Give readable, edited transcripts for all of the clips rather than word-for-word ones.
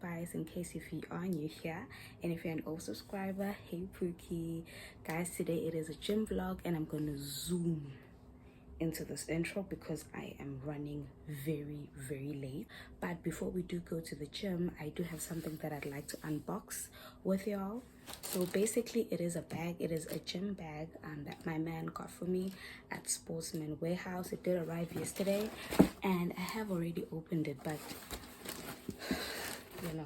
Bice in case if you are new here, and if you're an old subscriber, hey Pookiee. Guys, today it is a gym vlog and I'm gonna zoom into this intro because I am running very late. But before we do go to the gym, I do have something that I'd like to unbox with y'all. So basically it is a bag, it is a gym bag that my man got for me at Sportsman Warehouse. It did arrive yesterday and I have already opened it, but you know,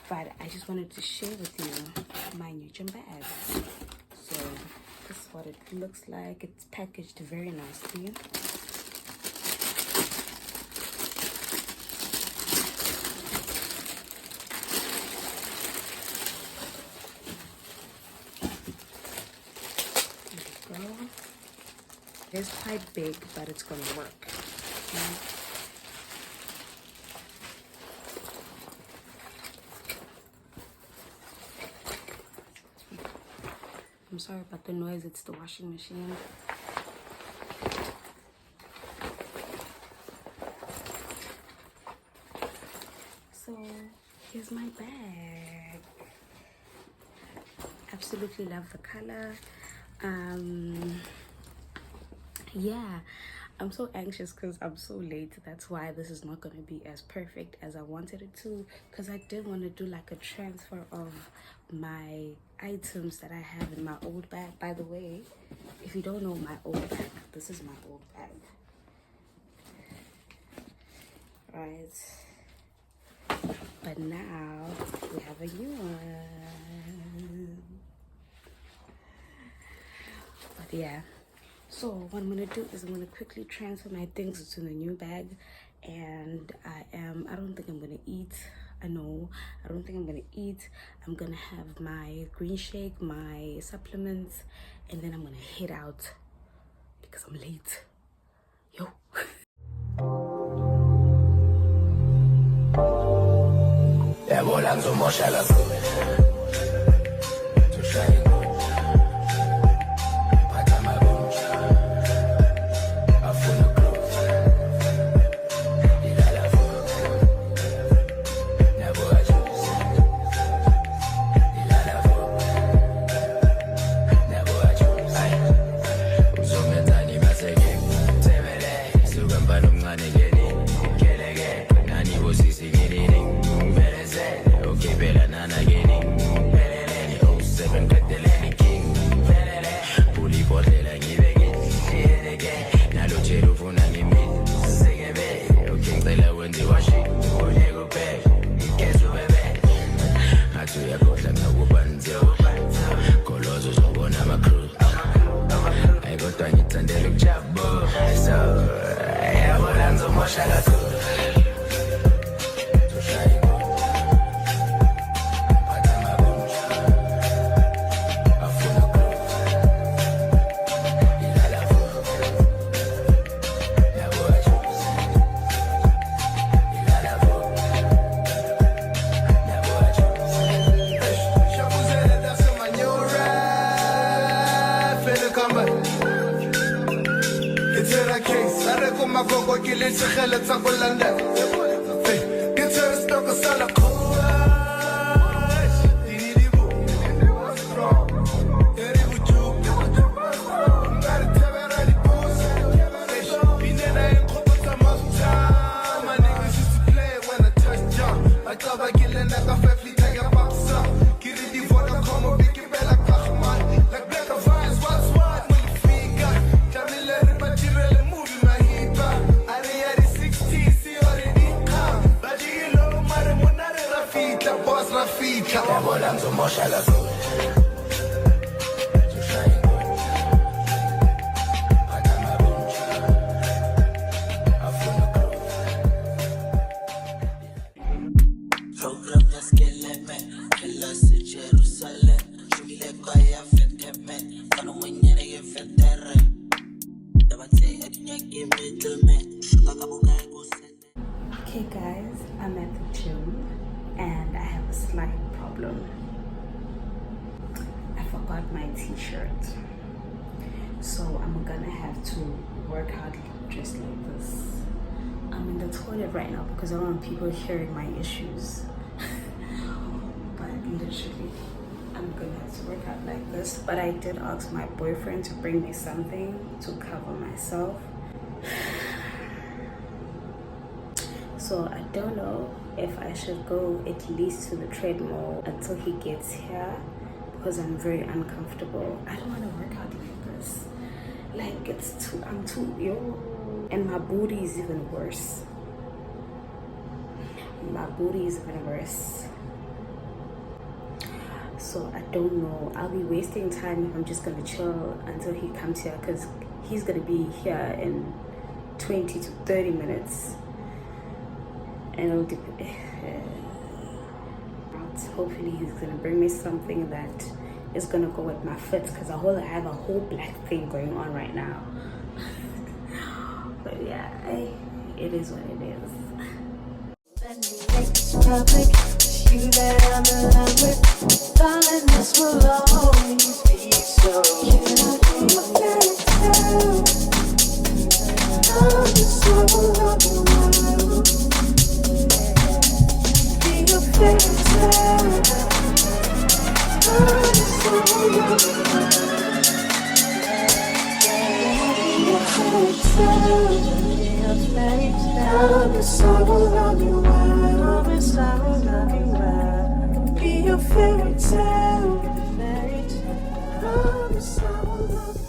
but I just wanted to share with you my new gym bag. So this is what it looks like. It's packaged very nicely. There we go. It's quite big, but it's gonna work. Okay. I'm sorry about the noise, it's the washing machine. So here's my bag. Absolutely love the color. Yeah, I'm so anxious because I'm so late. That's why this is not going to be as perfect as I wanted it to, because I did want to do like a transfer of my items that I have in my old bag. By the way, if you don't know my old bag, this is my old bag, right? But now we have a new one. But yeah, so what I'm gonna do is I'm gonna quickly transfer my things to the new bag, and I don't think I'm gonna eat. I don't think I'm gonna eat. I'm gonna have my green shake, my supplements, and then I'm gonna head out because I'm late. Yo. Okay guys, I'm at the gym and I have a slight problem. I forgot my t-shirt, so I'm gonna have to work out dressed like this. I'm in the toilet right now because I don't want people hearing my issues. But literally, I'm gonna have to work out like this. But I did ask my boyfriend to bring me something to cover myself. So I don't know if I should go at least to the treadmill until he gets here, because I'm very uncomfortable. I don't want to work out like this. Like, I'm too ill. And my booty is even worse. My booty is even worse. So I don't know. I'll be wasting time if I'm just gonna chill until he comes here, because he's gonna be here in 20 to 30 minutes. And it'll hopefully he's gonna bring me something that is gonna go with my foot, because I have a whole black thing going on right now. But yeah, it is what it is. Let me make this public. It's you that I'm in love with. Darling, this will always be so. Can I be your fairy tale? I'm just so overwhelmed. Be your fairy tale. I'm just so overwhelmed. Be your fairy tale. Promise I will love you well. Promise I will love you well. Be your fairy tale. Promise I will love you.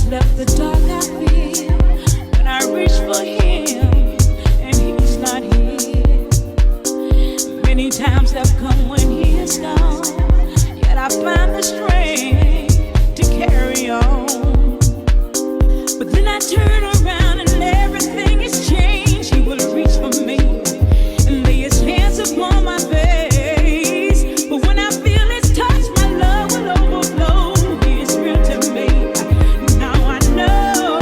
Left the dark I feel when I reach for him and he's not here. Many times have come when he is gone, yet I find the strength to carry on. But then I turn around and everything is changed. He will reach for me and lay his hands upon my face. But when I feel his touch, my love will overflow. He is real to me. Now I know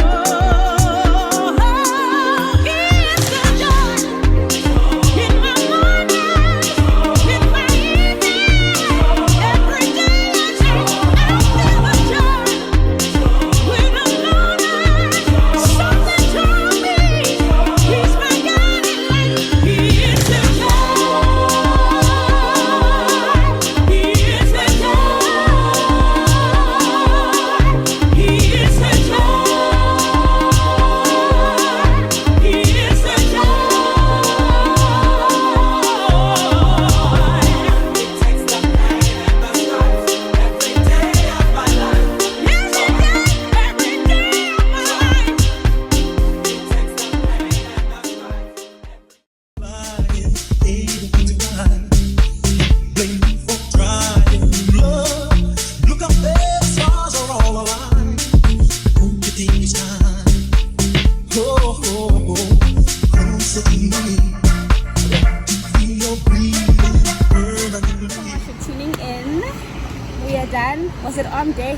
arm day.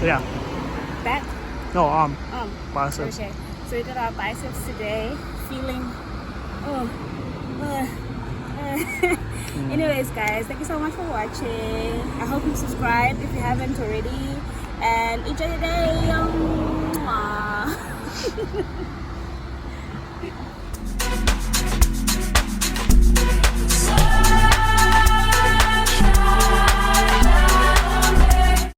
Yeah. Back. No, biceps. Okay. So we did our biceps today. Feeling. Anyways, guys, thank you so much for watching. I hope you subscribe if you haven't already, and enjoy your day. Mwah.